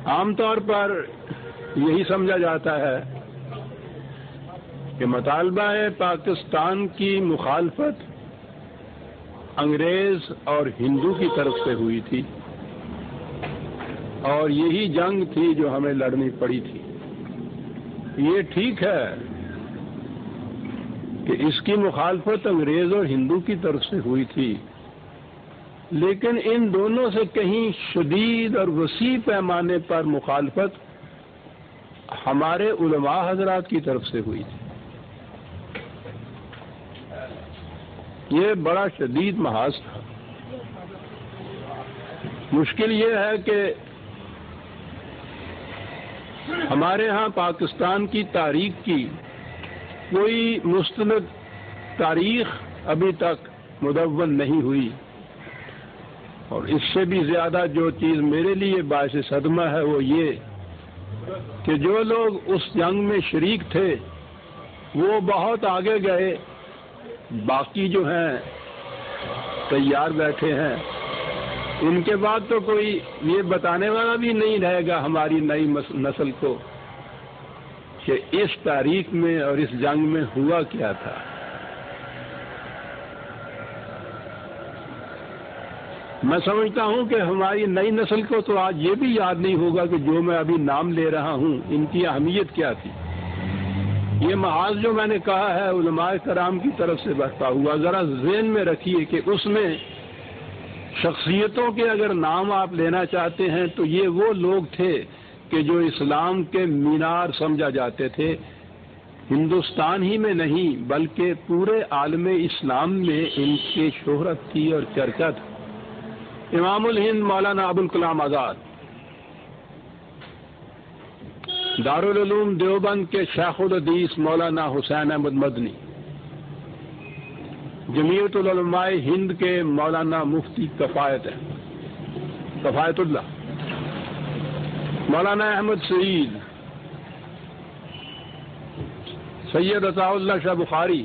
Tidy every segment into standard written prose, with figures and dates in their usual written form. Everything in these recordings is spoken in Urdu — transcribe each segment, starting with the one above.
عام طور پر یہی سمجھا جاتا ہے کہ مطالبہ پاکستان کی مخالفت انگریز اور ہندو کی طرف سے ہوئی تھی، اور یہی جنگ تھی جو ہمیں لڑنی پڑی تھی۔ یہ ٹھیک ہے کہ اس کی مخالفت انگریز اور ہندو کی طرف سے ہوئی تھی، لیکن ان دونوں سے کہیں شدید اور وسیع پیمانے پر مخالفت ہمارے علماء حضرات کی طرف سے ہوئی تھی۔ یہ بڑا شدید محاذ تھا۔ مشکل یہ ہے کہ ہمارے ہاں پاکستان کی تاریخ کی کوئی مستند تاریخ ابھی تک مدون نہیں ہوئی، اور اس سے بھی زیادہ جو چیز میرے لیے باعث صدمہ ہے وہ یہ کہ جو لوگ اس جنگ میں شریک تھے وہ بہت آگے گئے، باقی جو ہیں تیار بیٹھے ہیں۔ ان کے بعد تو کوئی یہ بتانے والا بھی نہیں رہے گا ہماری نئی نسل کو کہ اس تاریخ میں اور اس جنگ میں ہوا کیا تھا۔ میں سمجھتا ہوں کہ ہماری نئی نسل کو تو آج یہ بھی یاد نہیں ہوگا کہ جو میں ابھی نام لے رہا ہوں ان کی اہمیت کیا تھی۔ یہ محاذ جو میں نے کہا ہے علماء کرام کی طرف سے برپا ہوا، ذرا ذہن میں رکھیے کہ اس میں شخصیتوں کے اگر نام آپ لینا چاہتے ہیں تو یہ وہ لوگ تھے کہ جو اسلام کے مینار سمجھا جاتے تھے، ہندوستان ہی میں نہیں بلکہ پورے عالم اسلام میں ان کی شہرت تھی اور چرچا تھا۔ امام الہند مولانا ابوالکلام آزاد، دارالعلوم دیوبند کے شیخ الحدیث مولانا حسین احمد مدنی، جمعیت العلماء ہند کے مولانا مفتی کفایت اللہ، مولانا احمد سعید، سید عطاء اللہ شاہ بخاری،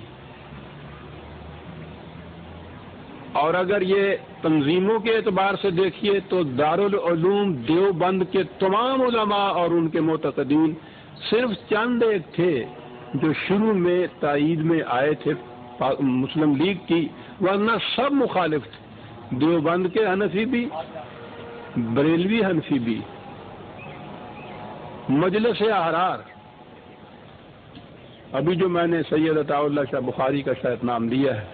اور اگر یہ تنظیموں کے اعتبار سے دیکھیے تو دارالعلوم دیوبند کے تمام علماء اور ان کے معتقدین صرف چند ایک تھے جو شروع میں تائید میں آئے تھے مسلم لیگ کی، ورنہ سب مخالف تھے، دیوبند کے حنفی بھی، بریلوی حنفی بھی، مجلس احرار، ابھی جو میں نے سید عطاء اللہ شاہ بخاری کا شاید نام لیا ہے،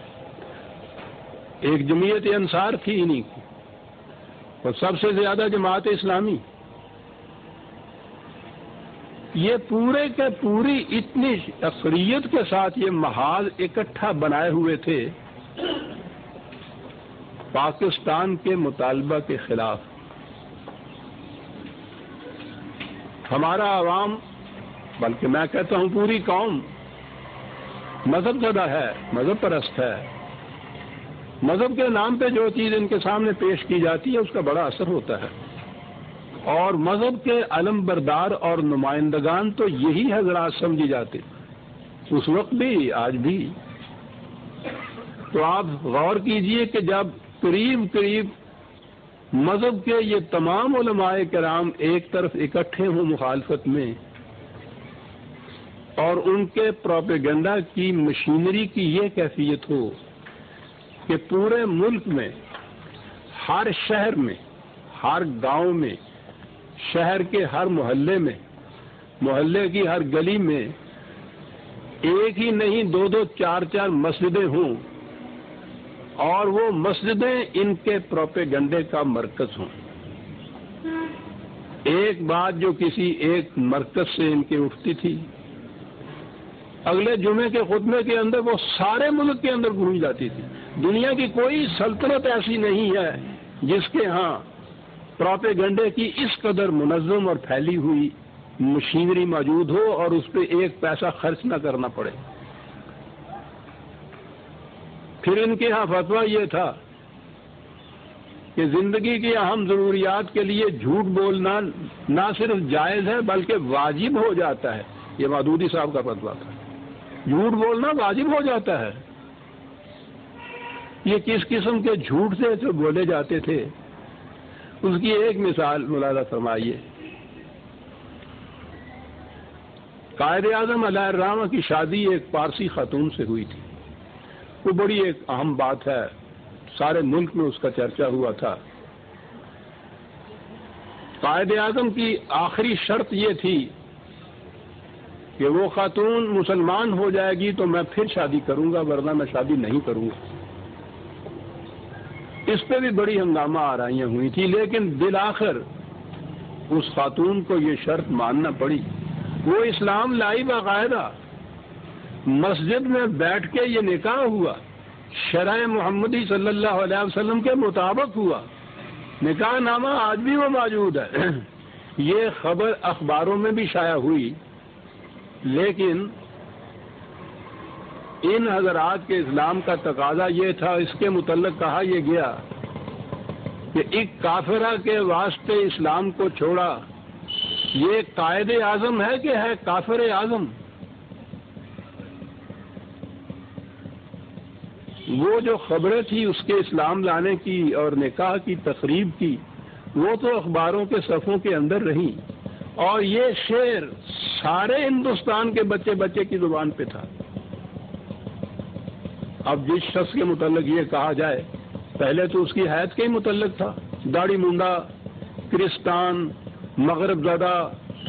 ایک جمعیت انصار تھی انہی کی، اور سب سے زیادہ جماعت اسلامی۔ یہ پورے کے پوری اتنی اکثریت کے ساتھ یہ محاذ اکٹھا بنائے ہوئے تھے پاکستان کے مطالبہ کے خلاف۔ ہمارا عوام، بلکہ میں کہتا ہوں پوری قوم مذہب زدہ ہے، مذہب پرست ہے۔ مذہب کے نام پہ جو چیز ان کے سامنے پیش کی جاتی ہے اس کا بڑا اثر ہوتا ہے، اور مذہب کے علم بردار اور نمائندگان تو یہی حضرات سمجھی جاتے اس وقت بھی آج بھی۔ تو آپ غور کیجئے کہ جب قریب قریب مذہب کے یہ تمام علماء کرام ایک طرف اکٹھے ہوں مخالفت میں، اور ان کے پروپیگنڈا کی مشینری کی یہ کیفیت ہو کہ پورے ملک میں ہر شہر میں، ہر گاؤں میں، شہر کے ہر محلے میں، محلے کی ہر گلی میں ایک ہی نہیں دو دو چار چار مسجدیں ہوں، اور وہ مسجدیں ان کے پروپیگنڈے کا مرکز ہوں۔ ایک بات جو کسی ایک مرکز سے ان کی اٹھتی تھی، اگلے جمعے کے خطبے کے اندر وہ سارے ملک کے اندر گونج جاتی تھی۔ دنیا کی کوئی سلطنت ایسی نہیں ہے جس کے ہاں پروپیگنڈے کی اس قدر منظم اور پھیلی ہوئی مشینری موجود ہو اور اس پہ ایک پیسہ خرچ نہ کرنا پڑے۔ پھر ان کے ہاں فتویٰ یہ تھا کہ زندگی کی اہم ضروریات کے لیے جھوٹ بولنا نہ صرف جائز ہے بلکہ واجب ہو جاتا ہے۔ یہ مودودی صاحب کا فتویٰ تھا، جھوٹ بولنا واجب ہو جاتا ہے۔ یہ کس قسم کے جھوٹ سے جو بولے جاتے تھے اس کی ایک مثال ملاحظہ فرمائیے قائد اعظم علیہ الرحمہ کی شادی ایک پارسی خاتون سے ہوئی تھی. وہ بڑی ایک اہم بات ہے، سارے ملک میں اس کا چرچا ہوا تھا. قائد اعظم کی آخری شرط یہ تھی کہ وہ خاتون مسلمان ہو جائے گی تو میں پھر شادی کروں گا، ورنہ میں شادی نہیں کروں گا. اس پہ بھی بڑی ہنگامہ آرائیاں ہوئی تھی، لیکن بالآخر اس خاتون کو یہ شرط ماننا پڑی. وہ اسلام لائی باقاعدہ، مسجد میں بیٹھ کے یہ نکاح ہوا، شرع محمدی صلی اللہ علیہ وسلم کے مطابق ہوا. نکاح نامہ آج بھی وہ موجود ہے. یہ خبر اخباروں میں بھی شائع ہوئی، لیکن ان حضرات کے اسلام کا تقاضا یہ تھا، اس کے متعلق کہا یہ گیا کہ ایک کافرہ کے واسطے اسلام کو چھوڑا. یہ قائد اعظم ہے کہ ہے کافر اعظم؟ وہ جو خبریں تھی اس کے اسلام لانے کی اور نکاح کی تقریب کی، وہ تو اخباروں کے صفحوں کے اندر رہیں، اور یہ شعر سارے ہندوستان کے بچے بچے کی زبان پہ تھا. اب جس شخص کے متعلق یہ کہا جائے، پہلے تو اس کی حیث کے ہی متعلق تھا، داڑھی منڈا، کرستان، مغرب زدہ،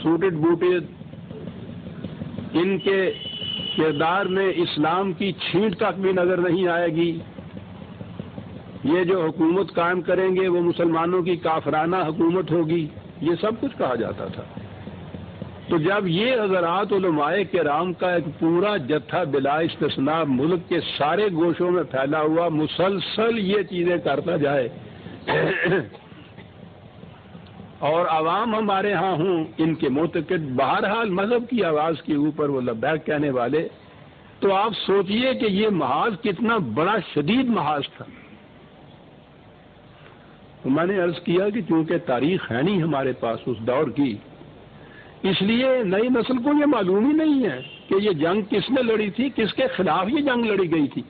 سوٹڈ بوٹڈ، ان کے کردار میں اسلام کی چھینٹ تک بھی نظر نہیں آئے گی. یہ جو حکومت قائم کریں گے وہ مسلمانوں کی کافرانہ حکومت ہوگی، یہ سب کچھ کہا جاتا تھا. تو جب یہ حضرات علماء کرام کا ایک پورا جتھا بلا استثناء ملک کے سارے گوشوں میں پھیلا ہوا مسلسل یہ چیزیں کرتا جائے اور عوام ہمارے ہاں ہوں ان کے معتقد، بہرحال مذہب کی آواز کے اوپر وہ لبیک کہنے والے، تو آپ سوچئے کہ یہ محاذ کتنا بڑا شدید محاذ تھا. میں نے عرض کیا کہ چونکہ تاریخ ہے نہیں ہمارے پاس اس دور کی، اس لیے نئی نسل کو یہ معلوم ہی نہیں ہے کہ یہ جنگ کس نے لڑی تھی، کس کے خلاف یہ جنگ لڑی گئی تھی،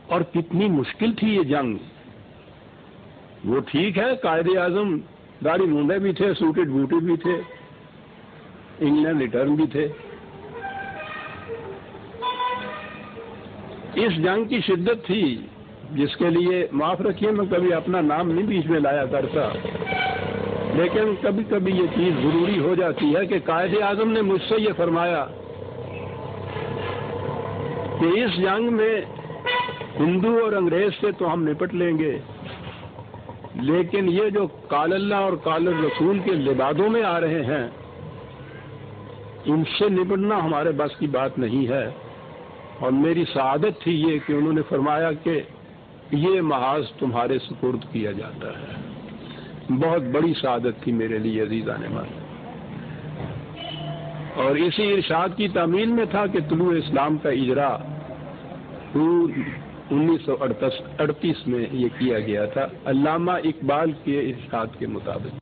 اور کتنی مشکل تھی یہ جنگ. وہ ٹھیک ہے قائد اعظم داڑھی مونڈے بھی تھے، سوٹڈ بوٹڈ بھی تھے، انگلینڈ ریٹرن بھی تھے. اس جنگ کی شدت تھی جس کے لیے معاف رکھیے میں کبھی اپنا نام نہیں بیچ میں لایا کرتا، لیکن کبھی کبھی یہ چیز ضروری ہو جاتی ہے کہ قائد اعظم نے مجھ سے یہ فرمایا کہ اس جنگ میں ہندو اور انگریز سے تو ہم نپٹ لیں گے، لیکن یہ جو قال اللہ اور قال الرسول کے لبادوں میں آ رہے ہیں ان سے نپٹنا ہمارے بس کی بات نہیں ہے. اور میری سعادت تھی یہ کہ انہوں نے فرمایا کہ یہ محاذ تمہارے سپرد کیا جاتا ہے. بہت بڑی سعادت تھی میرے لیے عزیزان مان. اور اسی ارشاد کی تعمیل میں تھا کہ طلوع اسلام کا اجرا 1938 میں یہ کیا گیا تھا علامہ اقبال کے ارشاد کے مطابق.